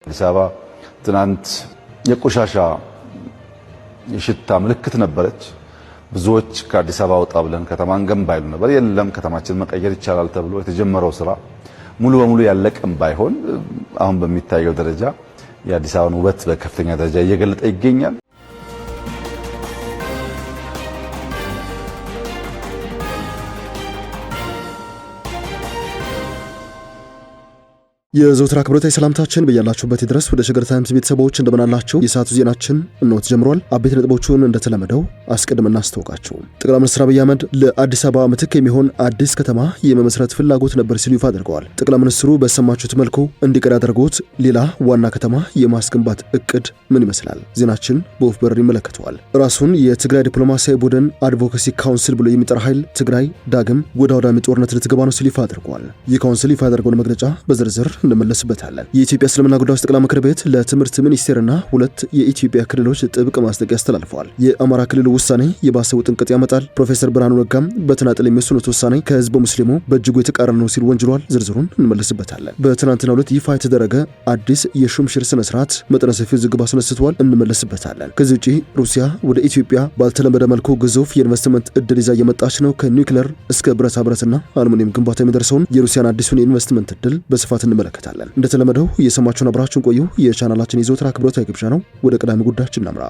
አዲስ አበባ ትናንት የቆሻሻ የሽታ ምልክት ነበረች። ብዙዎች ከአዲስ አበባ ወጣ ብለን ከተማን ገንባ ይሉ ነበር። የለም ከተማችን መቀየር ይቻላል ተብሎ የተጀመረው ስራ ሙሉ በሙሉ ያለቀም ባይሆን አሁን በሚታየው ደረጃ የአዲስ አበባን ውበት በከፍተኛ ደረጃ እየገለጠ ይገኛል። የዘውትር አክብሮታዊ ሰላምታችን በያላችሁበት ድረስ ወደ ሸገር ታይምስ ቤተሰቦች እንደምናላችሁ የሰዓቱ ዜናችን እንሆ ተጀምሯል። አቤት ነጥቦቹን እንደተለመደው አስቀድመን እናስተዋውቃችሁ። ጠቅላይ ሚኒስትር አብይ አህመድ ለአዲስ አበባ ምትክ የሚሆን አዲስ ከተማ የመመስረት ፍላጎት ነበር ሲሉ ይፋ አድርገዋል። ጠቅላይ ሚኒስትሩ በሰማችሁት መልኩ እንዲቀር ያደረጉት ሌላ ዋና ከተማ የማስገንባት እቅድ ምን ይመስላል? ዜናችን በወፍ በረር ይመለከተዋል። ራሱን የትግራይ ዲፕሎማሲያዊ ቡድን አድቮኬሲ ካውንስል ብሎ የሚጠራ ኃይል ትግራይ ዳግም ወደ አውዳሚ ጦርነት ልትገባ ነው ሲሉ ይፋ አድርገዋል። ይህ ካውንስል ይፋ ያደረገውን መግለጫ በዝርዝር እንመለስበታለን። የኢትዮጵያ እስልምና ጉዳዮች ጠቅላይ ምክር ቤት ለትምህርት ሚኒስቴርና ሁለት የኢትዮጵያ ክልሎች ጥብቅ ማስጠንቀቂያ አስተላልፈዋል። የአማራ ክልል ውሳኔ የባሰው ጥንቅጥ ያመጣል። ፕሮፌሰር ብርሃኑ ነጋም በተናጠል የሚወስኑት ውሳኔ ከህዝበ ሙስሊሙ በእጅጉ የተቃረነ ነው ሲል ወንጅሏል። ዝርዝሩን እንመለስበታለን። በትናንትናው ዕለት ይፋ የተደረገ አዲስ የሹምሽር ስነ ስርዓት መጠነ ሰፊ ውዝግብ አስነስቷል። እንመለስበታለን። ከዚህ ውጪ ሩሲያ ወደ ኢትዮጵያ ባልተለመደ መልኩ ግዙፍ የኢንቨስትመንት እድል ይዛ እየመጣች ነው። ከኒውክሌር እስከ ብረታ ብረትና አልሙኒየም ግንባታ የሚደርሰውን የሩሲያን አዲሱን የኢንቨስትመንት እድል በስፋት እንመለከታለን። እንደተለመደው የሰማችሁን አብራችሁን ቆዩ። የቻናላችን የዘወትር አክብሮታዊ ግብዣ ነው። ወደ ቀዳሚ ጉዳያችን እናምራ።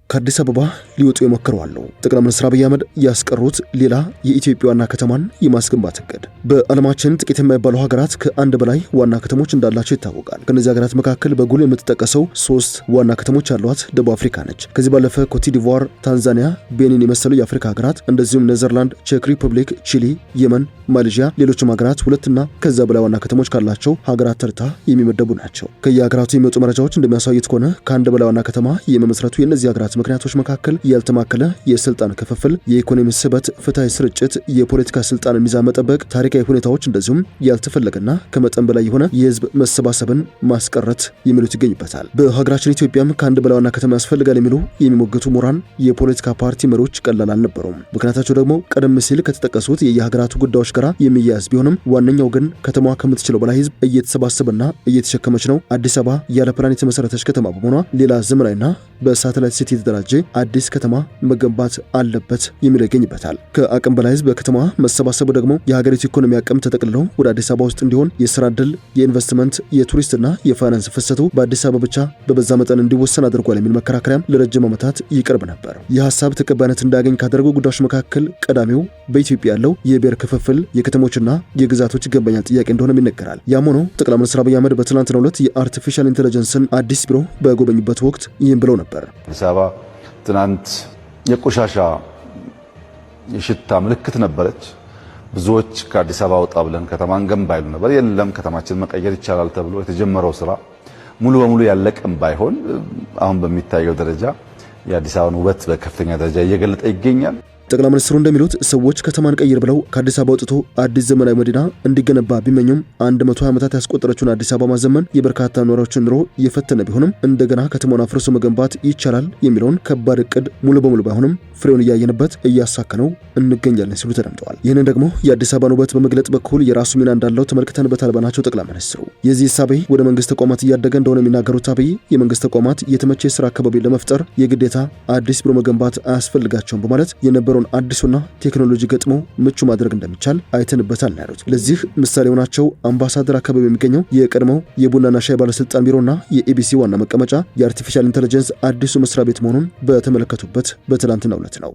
ከአዲስ አበባ ሊወጡ የሞከሩ አሉ። ጠቅላይ ሚኒስትር አብይ አህመድ ያስቀሩት ሌላ የኢትዮጵያ ዋና ከተማን የማስገንባት እቅድ። በዓለማችን ጥቂት የማይባሉ ሀገራት ከአንድ በላይ ዋና ከተሞች እንዳላቸው ይታወቃል። ከነዚህ ሀገራት መካከል በጉልህ የምትጠቀሰው 3 ዋና ከተሞች ያሏት ደቡብ አፍሪካ ነች። ከዚህ ባለፈ ኮት ዲቯር፣ ታንዛኒያ፣ ቤኒን የመሰሉ የአፍሪካ ሀገራት እንደዚሁም ኔዘርላንድ፣ ቼክ ሪፐብሊክ፣ ቺሊ፣ የመን፣ ማሌዥያ ሌሎችም ሀገራት 2 እና ከዛ በላይ ዋና ከተሞች ካላቸው ሀገራት ተርታ የሚመደቡ ናቸው። ከየሀገራቱ የሚመጡ መረጃዎች እንደሚያሳዩት ከሆነ ከአንድ በላይ ዋና ከተማ የመመስረቱ የእነዚህ ሀገራት ምክንያቶች መካከል ያልተማከለ የስልጣን ክፍፍል፣ የኢኮኖሚ ስበት፣ ፍትሃዊ ስርጭት፣ የፖለቲካ ስልጣን ሚዛን መጠበቅ፣ ታሪካዊ ሁኔታዎች እንደዚሁም ያልተፈለገና ከመጠን በላይ የሆነ የህዝብ መሰባሰብን ማስቀረት የሚሉት ይገኙበታል። በሀገራችን ኢትዮጵያም ከአንድ በላይ ዋና ከተማ ያስፈልጋል የሚሉ የሚሞገቱ ምሁራን፣ የፖለቲካ ፓርቲ መሪዎች ቀላል አልነበሩም። ምክንያታቸው ደግሞ ቀደም ሲል ከተጠቀሱት የየሀገራቱ ጉዳዮች ጋር የሚያያዝ ቢሆንም ዋነኛው ግን ከተማዋ ከምትችለው በላይ ህዝብ እየተሰባሰበና እየተሸከመች ነው። አዲስ አበባ ያለ ፕላን የተመሰረተች ከተማ በመሆኗ ሌላ ዘመናዊና በሳተላይት ሲቲ የተደራጀ አዲስ ከተማ መገንባት አለበት የሚለው ይገኝበታል። ከአቅም በላይ ህዝብ በከተማ መሰባሰቡ ደግሞ የሀገሪቱ ኢኮኖሚ አቅም ተጠቅልለው ወደ አዲስ አበባ ውስጥ እንዲሆን የስራ ዕድል፣ የኢንቨስትመንት፣ የቱሪስትና የፋይናንስ ፍሰቱ በአዲስ አበባ ብቻ በበዛ መጠን እንዲወሰን አድርጓል የሚል መከራከሪያም ለረጅም ዓመታት ይቀርብ ነበር። ይህ ሀሳብ ተቀባይነት እንዳያገኝ ካደረጉ ጉዳዮች መካከል ቀዳሚው በኢትዮጵያ ያለው የብሔር ክፍፍል፣ የከተሞችና የግዛቶች ይገባኛል ጥያቄ እንደሆነም ይነገራል። ያም ሆኖ ጠቅላይ ሚኒስትር አብይ አህመድ በትናንትናው ዕለት የአርቲፊሻል ኢንተለጀንስን አዲስ ቢሮ በጎበኙበት ወቅት ይህም ብለው ነበር። አዲስ አበባ ትናንት የቆሻሻ የሽታ ምልክት ነበረች። ብዙዎች ከአዲስ አበባ ወጣ ብለን ከተማን ገንባ ይሉ ነበር። የለም ከተማችን መቀየር ይቻላል ተብሎ የተጀመረው ስራ ሙሉ በሙሉ ያለቀም ባይሆን አሁን በሚታየው ደረጃ የአዲስ አበባን ውበት በከፍተኛ ደረጃ እየገለጠ ይገኛል። ጠቅላይ ሚኒስትሩ እንደሚሉት ሰዎች ከተማን ቀይር ብለው ከአዲስ አበባ ወጥቶ አዲስ ዘመናዊ መዲና እንዲገነባ ቢመኙም 120 ዓመታት ያስቆጠረችውን አዲስ አበባ ማዘመን የበርካታ ኗሪዎችን ኑሮ የፈተነ ቢሆንም እንደገና ከተማውን አፍርሶ መገንባት ይቻላል የሚለውን ከባድ እቅድ ሙሉ በሙሉ ባይሆንም ፍሬውን እያየንበት እያሳከነው እንገኛለን ሲሉ ተደምጠዋል። ይህንን ደግሞ የአዲስ አበባን ውበት በመግለጥ በኩል የራሱ ሚና እንዳለው ተመልክተንበታል ባናቸው ጠቅላይ ሚኒስትሩ የዚህ ሀሳቤ ወደ መንግስት ተቋማት እያደገ እንደሆነ የሚናገሩት አብይ የመንግስት ተቋማት የተመቸ የስራ አካባቢ ለመፍጠር የግዴታ አዲስ ቢሮ መገንባት አያስፈልጋቸውም በማለት የነበረውን አዲሱና ቴክኖሎጂ ገጥሞ ምቹ ማድረግ እንደሚቻል አይተንበታል ነው ያሉት። ለዚህ ምሳሌ ሆናቸው አምባሳደር አካባቢ የሚገኘው የቀድሞው የቡናና ሻይ ባለስልጣን ቢሮና የኢቢሲ ዋና መቀመጫ የአርቲፊሻል ኢንተለጀንስ አዲሱ መስሪያ ቤት መሆኑን በተመለከቱበት በትላንትናው ዕለት ነው።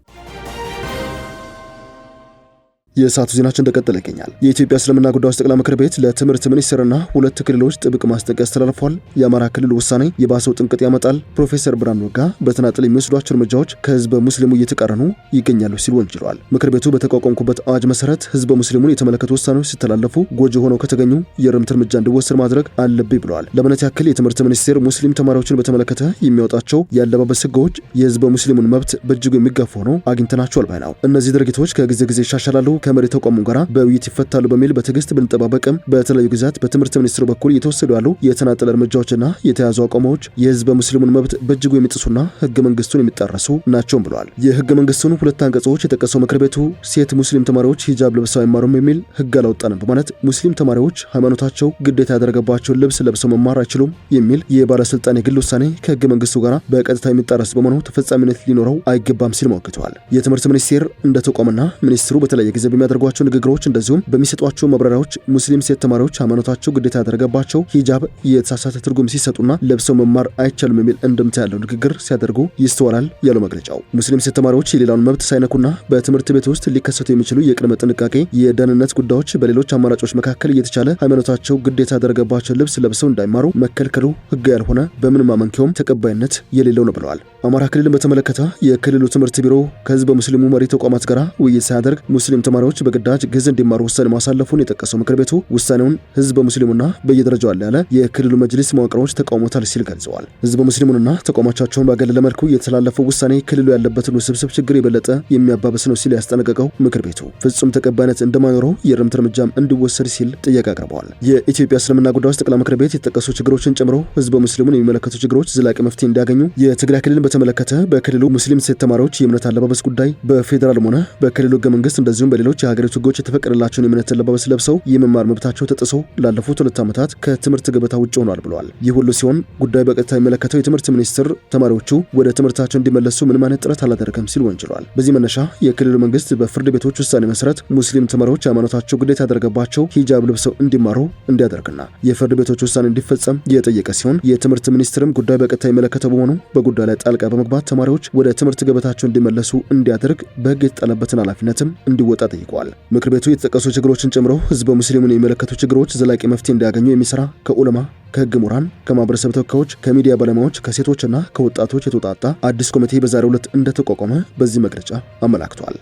የሰዓቱ ዜናችን እንደቀጠለ ይገኛል። የኢትዮጵያ እስልምና ጉዳዮች ጠቅላይ ምክር ቤት ለትምህርት ሚኒስቴርና ሁለት ክልሎች ጥብቅ ማስጠንቀቂያ አስተላልፏል። የአማራ ክልል ውሳኔ የባሰው ጥንቅጥ ያመጣል። ፕሮፌሰር ብርሃኑ ነጋ በተናጠል የሚወስዷቸው እርምጃዎች ከህዝበ ሙስሊሙ እየተቃረኑ ይገኛሉ ሲል ወንጅሏል። ምክር ቤቱ በተቋቋመበት አዋጅ መሰረት ህዝበ ሙስሊሙን የተመለከቱ ውሳኔዎች ሲተላለፉ ጎጂ ሆነው ከተገኙ የእርምት እርምጃ እንዲወሰድ ማድረግ አለብኝ ብለዋል። ለምነት ያክል የትምህርት ሚኒስቴር ሙስሊም ተማሪዎችን በተመለከተ የሚያወጣቸው የአለባበስ ህጎች የህዝበ ሙስሊሙን መብት በእጅጉ የሚጋፉ ሆነው አግኝተናቸዋል ባይ ነው። እነዚህ ድርጊቶች ከጊዜ ጊዜ ይሻሻላሉ፣ ከመሪ ተቋሙ ጋር በውይይት ይፈታሉ በሚል በትዕግስት ብንጠባበቅም በተለያዩ ጊዜያት በትምህርት ሚኒስትሩ በኩል የተወሰዱ ያሉ የተናጠለ እርምጃዎችና የተያዙ አቋሞች የህዝበ ሙስሊሙን መብት በእጅጉ የሚጥሱና ህገ መንግስቱን የሚጣረሱ ናቸው ብለዋል። የህገ መንግስቱን ሁለት አንቀጾች የጠቀሰው ምክር ቤቱ ሴት ሙስሊም ተማሪዎች ሂጃብ ለብሰው አይማሩም የሚል ህግ አላወጣንም በማለት ሙስሊም ተማሪዎች ሃይማኖታቸው ግዴታ ያደረገባቸውን ልብስ ለብሰው መማር አይችሉም የሚል የባለስልጣን የግል ውሳኔ ከህገ መንግስቱ ጋር በቀጥታ የሚጣረስ በመሆኑ ተፈጻሚነት ሊኖረው አይገባም ሲል ሞግተዋል። የትምህርት ሚኒስቴር እንደ ተቋምና ሚኒስትሩ በተለያየ ጊዜ በሚያደርጓቸው ንግግሮች እንደዚሁም በሚሰጧቸው ማብራሪያዎች ሙስሊም ሴት ተማሪዎች ሃይማኖታቸው ግዴታ ያደረገባቸው ሂጃብ የተሳሳተ ትርጉም ሲሰጡና ለብሰው መማር አይቻልም የሚል እንድምታ ያለው ንግግር ሲያደርጉ ይስተዋላል ያለው መግለጫው ሙስሊም ሴት ተማሪዎች የሌላውን መብት ሳይነኩና በትምህርት ቤት ውስጥ ሊከሰቱ የሚችሉ የቅድመ ጥንቃቄ የደህንነት ጉዳዮች በሌሎች አማራጮች መካከል እየተቻለ ሃይማኖታቸው ግዴታ ያደረገባቸው ልብስ ለብሰው እንዳይማሩ መከልከሉ ህግ ያልሆነ በምንም አመንኪውም ተቀባይነት የሌለው ነው ብለዋል። አማራ ክልልን በተመለከተ የክልሉ ትምህርት ቢሮ ከህዝበ ሙስሊሙ መሪ ተቋማት ጋር ውይይት ሳያደርግ ሙስሊም ተማሪዎች በግዳጅ ግዕዝ እንዲማሩ ውሳኔ ማሳለፉን የጠቀሰው ምክር ቤቱ ውሳኔውን ህዝበ ሙስሊሙና በየደረጃው ያለ የክልሉ መጅሊስ መዋቅሮች ተቃውሞታል ሲል ገልጸዋል። ህዝበ ሙስሊሙንና ተቋማቻቸውን ባገለለ መልኩ የተላለፈው ውሳኔ ክልሉ ያለበትን ውስብስብ ችግር የበለጠ የሚያባብስ ነው ሲል ያስጠነቀቀው ምክር ቤቱ ፍጹም ተቀባይነት እንደማይኖረው የእርምት እርምጃም እንዲወሰድ ሲል ጥያቄ አቅርበዋል። የኢትዮጵያ እስልምና ጉዳዮች ጠቅላይ ምክር ቤት የተጠቀሱ ችግሮችን ጨምሮ ህዝበ ሙስሊሙን የሚመለከቱ ችግሮች ዘላቂ መፍትሄ እንዲያገኙ የትግራይ ክልልን በተመለከተ በክልሉ ሙስሊም ሴት ተማሪዎች የእምነት አለባበስ ጉዳይ በፌዴራልም ሆነ በክልሉ ህገ መንግስት እንደዚሁም በሌሎች የሀገሪቱ ህጎች የተፈቀደላቸውን የእምነት አለባበስ ለብሰው የመማር መብታቸው ተጥሶ ላለፉት 2 ዓመታት ከትምህርት ገበታ ውጭ ሆኗል ብለዋል። ይህ ሁሉ ሲሆን ጉዳይ በቀጥታ የሚመለከተው የትምህርት ሚኒስትር ተማሪዎቹ ወደ ትምህርታቸው እንዲመለሱ ምንም አይነት ጥረት አላደረገም ሲል ወንጅሏል። በዚህ መነሻ የክልሉ መንግስት በፍርድ ቤቶች ውሳኔ መሰረት ሙስሊም ተማሪዎች ሃይማኖታቸው ግዴታ ያደረገባቸው ሂጃብ ለብሰው እንዲማሩ እንዲያደርግና የፍርድ ቤቶች ውሳኔ እንዲፈጸም የጠየቀ ሲሆን የትምህርት ሚኒስትርም ጉዳይ በቀጥታ የሚመለከተው በመሆኑ በጉዳይ ላይ ጣልቃ በመግባት ተማሪዎች ወደ ትምህርት ገበታቸው እንዲመለሱ እንዲያደርግ በህግ የተጣለበትን ኃላፊነትም እንዲወጣ ጠይቀዋል። ምክር ቤቱ የተጠቀሱ ችግሮችን ጨምሮ ህዝበ ሙስሊሙን የሚመለከቱ ችግሮች ዘላቂ መፍትሄ እንዲያገኙ የሚሰራ ከዑለማ ከህግ ምሁራን ከማህበረሰብ ተወካዮች ከሚዲያ ባለሙያዎች ከሴቶችና ከወጣቶች የተውጣጣ አዲስ ኮሚቴ በዛሬው ዕለት እንደተቋቋመ በዚህ መግለጫ አመላክቷል።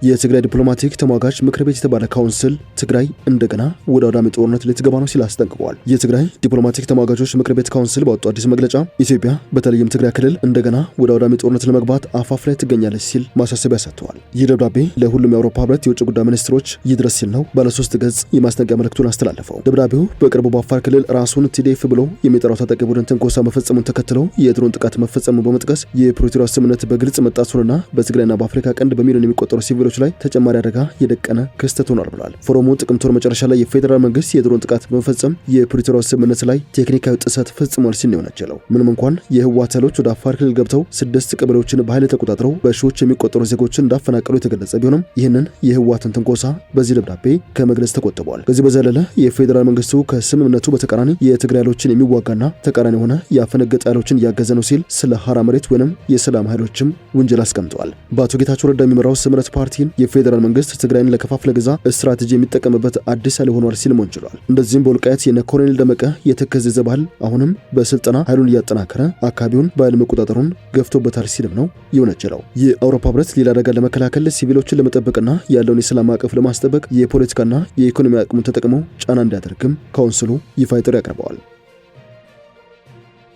የትግራይ ዲፕሎማቲክ ተሟጋች ምክር ቤት የተባለ ካውንስል ትግራይ እንደገና ወደ አውዳሚ ጦርነት ልትገባ ነው ሲል አስጠንቅቋል። የትግራይ ዲፕሎማቲክ ተሟጋቾች ምክር ቤት ካውንስል ባወጣው አዲስ መግለጫ ኢትዮጵያ በተለይም ትግራይ ክልል እንደገና ወደ አውዳሚ ጦርነት ለመግባት አፋፍ ላይ ትገኛለች ሲል ማሳሰቢያ ሰጥተዋል። ይህ ደብዳቤ ለሁሉም የአውሮፓ ህብረት የውጭ ጉዳይ ሚኒስትሮች ይድረስ ሲል ነው ባለ 3 ገጽ የማስጠንቀቂያ መልእክቱን አስተላለፈው። ደብዳቤው በቅርቡ በአፋር ክልል ራሱን ቲዲኤፍ ብሎ የሚጠራው ታጣቂ ቡድን ትንኮሳ መፈጸሙን ተከትለው የድሮን ጥቃት መፈጸሙን በመጥቀስ የፕሪቶሪያ ስምምነት በግልጽ መጣሱንና በትግራይና በአፍሪካ ቀንድ በሚሊዮን የሚቆጠሩ ሲቪሎች ላይ ተጨማሪ አደጋ የደቀነ ክስተት ሆኗል ብሏል። ፎረሙ ጥቅምት ወር መጨረሻ ላይ የፌዴራል መንግስት የድሮን ጥቃት በመፈጸም የፕሪቶሪያ ስምምነት ላይ ቴክኒካዊ ጥሰት ፈጽሟል ሲል ነው የወነጀለው። ምንም እንኳን የህወሓት ኃይሎች ወደ አፋር ክልል ገብተው 6 ቀበሌዎችን በኃይል ተቆጣጥረው በሺዎች የሚቆጠሩ ዜጎችን እንዳፈናቀሉ የተገለጸ ቢሆንም ይህንን የህወሓትን ትንኮሳ በዚህ ደብዳቤ ከመግለጽ ተቆጥበዋል። ከዚህ በዘለለ የፌዴራል መንግስቱ ከስምምነቱ በተቃራኒ የትግራይ ኃይሎችን የሚዋጋና ተቃራኒ የሆነ ያፈነገጠ ኃይሎችን እያገዘ ነው ሲል ስለ ሀራ መሬት ወይንም የሰላም ኃይሎችም ወንጀል አስቀምጠዋል። በአቶ ጌታቸው ረዳ የሚመራው ስምረት ፓርቲን የፌዴራል መንግስት ትግራይን ለከፋፍለ ግዛ ስትራቴጂ የሚጠቀምበት አዲስ ኃይል ሆኗል ሲል ወንጅሏል። እንደዚህም በወልቃይት የነ ኮሎኔል ደመቀ የተከዘዘ ባህል አሁንም በስልጠና ኃይሉን እያጠናከረ አካባቢውን በኃይል መቆጣጠሩን ገፍቶበታል ሲልም ነው የወነጀለው። የአውሮፓ ህብረት ሌላ አደጋ ለመከላከል ሲቪሎችን ለመጠበቅና ያለውን የሰላም ማዕቀፍ ለማስጠበቅ የፖለቲካና የኢኮኖሚ አቅሙን ተጠቅሞ ጫና እንዲያደርግም ካውንስሉ ይፋ ጥሪ ያቀርበዋል።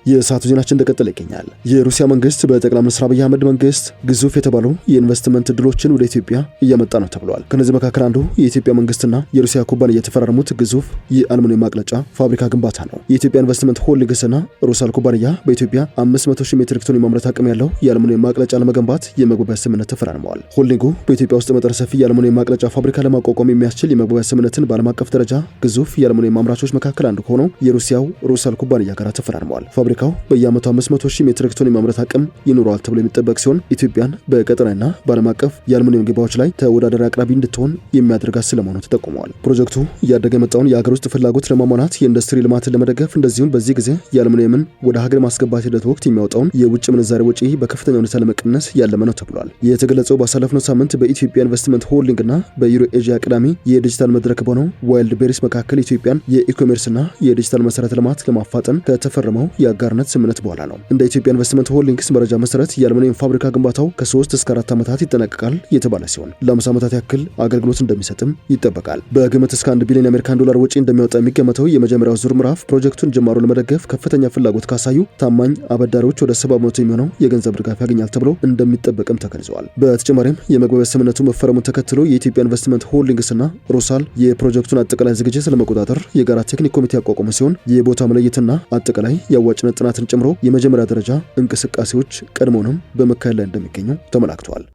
የሰዓቱ ዜናችን እንደቀጠለ ይገኛል። የሩሲያ መንግስት በጠቅላይ ሚኒስትር አብይ አህመድ መንግስት ግዙፍ የተባሉ የኢንቨስትመንት እድሎችን ወደ ኢትዮጵያ እያመጣ ነው ተብሏል። ከነዚህ መካከል አንዱ የኢትዮጵያ መንግስትና የሩሲያ ኩባንያ የተፈራረሙት ግዙፍ የአልሙኒየም ማቅለጫ ፋብሪካ ግንባታ ነው። የኢትዮጵያ ኢንቨስትመንት ሆልዲንግስና ሩሳል ኩባንያ በኢትዮጵያ 500,000 ሜትሪክ ቶን የማምረት አቅም ያለው የአልሙኒየም ማቅለጫ ለመገንባት የመግባቢያ ስምምነት ተፈራርመዋል። ሆልዲንጉ በኢትዮጵያ ውስጥ መጠነ ሰፊ የአልሙኒየም ማቅለጫ ፋብሪካ ለማቋቋም የሚያስችል የመግባቢያ ስምምነትን በዓለም አቀፍ ደረጃ ግዙፍ የአልሙኒየም አምራቾች መካከል አንዱ ከሆነው የሩሲያው ሩሳል ኩባንያ ጋር ተፈራርመዋል። ፋብሪካው በየዓመቱ 500,000 ሜትሪክ ቶን የማምረት አቅም ይኖረዋል ተብሎ የሚጠበቅ ሲሆን ኢትዮጵያን በቀጠናና በዓለም አቀፍ የአልሙኒየም ገበያዎች ላይ ተወዳዳሪ አቅራቢ እንድትሆን የሚያደርጋት ስለመሆኑ ተጠቁመዋል። ፕሮጀክቱ እያደገ የመጣውን የሀገር ውስጥ ፍላጎት ለማሟላት የኢንዱስትሪ ልማትን ለመደገፍ እንደዚሁም በዚህ ጊዜ የአልሙኒየምን ወደ ሀገር ማስገባት ሂደት ወቅት የሚያወጣውን የውጭ ምንዛሬ ወጪ በከፍተኛ ሁኔታ ለመቀነስ ያለመ ነው ተብሏል። የተገለጸው ባሳለፍነው ሳምንት በኢትዮጵያ ኢንቨስትመንት ሆልዲንግና በዩሮ ኤዥያ ቅዳሜ የዲጂታል መድረክ በሆነው ዋይልድ ቤሪስ መካከል ኢትዮጵያን የኢኮሜርስና የዲጂታል መሰረተ ልማት ለማፋጠን ከተፈረመው የአጋር አጋርነት ስምምነት በኋላ ነው። እንደ ኢትዮጵያ ኢንቨስትመንት ሆልዲንግስ መረጃ መሰረት የአልሙኒየም ፋብሪካ ግንባታው ከ3 እስከ 4 ዓመታት ይጠናቀቃል የተባለ ሲሆን ለ5 ዓመታት ያክል አገልግሎት እንደሚሰጥም ይጠበቃል። በግምት እስከ 1 ቢሊዮን የአሜሪካን ዶላር ወጪ እንደሚያወጣ የሚገመተው የመጀመሪያው ዙር ምዕራፍ ፕሮጀክቱን ጅማሮ ለመደገፍ ከፍተኛ ፍላጎት ካሳዩ ታማኝ አበዳሪዎች ወደ 70% የሚሆነው የገንዘብ ድጋፍ ያገኛል ተብሎ እንደሚጠበቅም ተገልጿል። በተጨማሪም የመግባቢያ ስምምነቱ መፈረሙን ተከትሎ የኢትዮጵያ ኢንቨስትመንት ሆልዲንግስና ሮሳል የፕሮጀክቱን አጠቃላይ ዝግጅት ለመቆጣጠር የጋራ ቴክኒክ ኮሚቴ ያቋቋሙ ሲሆን የቦታ መለየትና አጠቃላይ የአዋጭነት ጥናትን ጨምሮ የመጀመሪያ ደረጃ እንቅስቃሴዎች ቀድሞውንም በመካሄድ ላይ እንደሚገኙ ተመላክተዋል።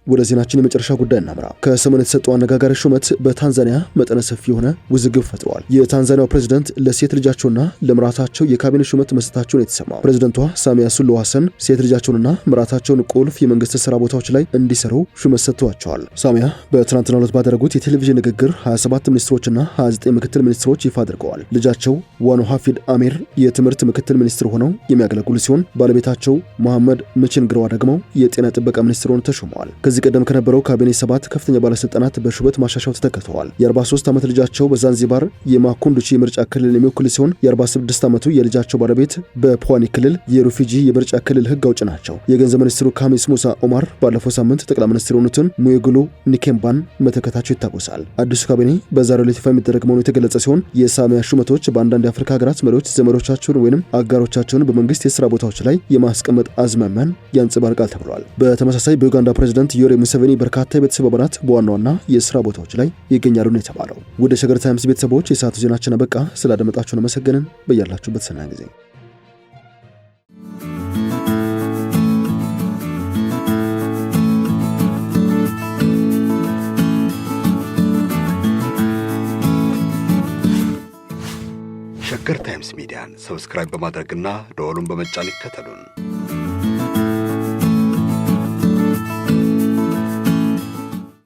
ወደ ዜናችን የመጨረሻ ጉዳይ እናምራ። ከሰሞኑ የተሰጠው አነጋጋሪ ሹመት በታንዛኒያ መጠነ ሰፊ የሆነ ውዝግብ ፈጥሯል። የታንዛኒያው ፕሬዝዳንት ለሴት ልጃቸውና ለምራታቸው የካቢኔ ሹመት መስጠታቸውን የተሰማው ፕሬዝዳንቷ ሳሚያ ሱሉሁ ሐሰን ሴት ልጃቸውንና ምራታቸውን ቁልፍ የመንግስት ስራ ቦታዎች ላይ እንዲሰሩ ሹመት ሰጥተዋቸዋል። ሳሚያ በትናንትናው ዕለት ባደረጉት የቴሌቪዥን ንግግር 27 ሚኒስትሮችና 29 ምክትል ሚኒስትሮች ይፋ አድርገዋል። ልጃቸው ዋኖ ሀፊድ አሚር የትምህርት ምክትል ሚኒስትር ሆነው የሚያገለግሉ ሲሆን ባለቤታቸው መሐመድ ምችንግረዋ ደግሞ የጤና ጥበቃ ሚኒስትር ሆነው ተሾመዋል። ከዚህ ቀደም ከነበረው ካቢኔ 7 ከፍተኛ ባለስልጣናት በሹመት ማሻሻያው ተተክተዋል። የ43 ዓመት ልጃቸው በዛንዚባር የማኩንዱቺ የምርጫ ክልል የሚወክል ሲሆን የ46 ዓመቱ የልጃቸው ባለቤት በፖዋኒ ክልል የሩፊጂ የምርጫ ክልል ህግ አውጭ ናቸው። የገንዘብ ሚኒስትሩ ካሚስ ሙሳ ኦማር ባለፈው ሳምንት ጠቅላይ ሚኒስትር የሆኑትን ሙየጉሉ ኒኬምባን መተከታቸው ይታወሳል። አዲሱ ካቢኔ በዛሬው ዕለት ይፋ የሚደረግ መሆኑ የተገለጸ ሲሆን የሳሚያ ሹመቶች በአንዳንድ የአፍሪካ ሀገራት መሪዎች ዘመዶቻቸውን ወይም አጋሮቻቸውን በመንግስት የስራ ቦታዎች ላይ የማስቀመጥ አዝማሚያን ያንጸባርቃል ተብሏል። በተመሳሳይ በዩጋንዳ ፕሬዝዳንት ዮዌሪ ሙሴቬኒ በርካታ የቤተሰብ አባላት በዋና ዋና የስራ ቦታዎች ላይ ይገኛሉ ነው የተባለው። ወደ ሸገር ታይምስ ቤተሰቦች የሰዓቱ ዜናችን አበቃ። ስላደመጣችሁን አመሰግንን። በያላችሁበት ሰናይ ጊዜ። ሸገር ታይምስ ሚዲያን ሰብስክራይብ በማድረግና ደወሉን በመጫን ይከተሉን።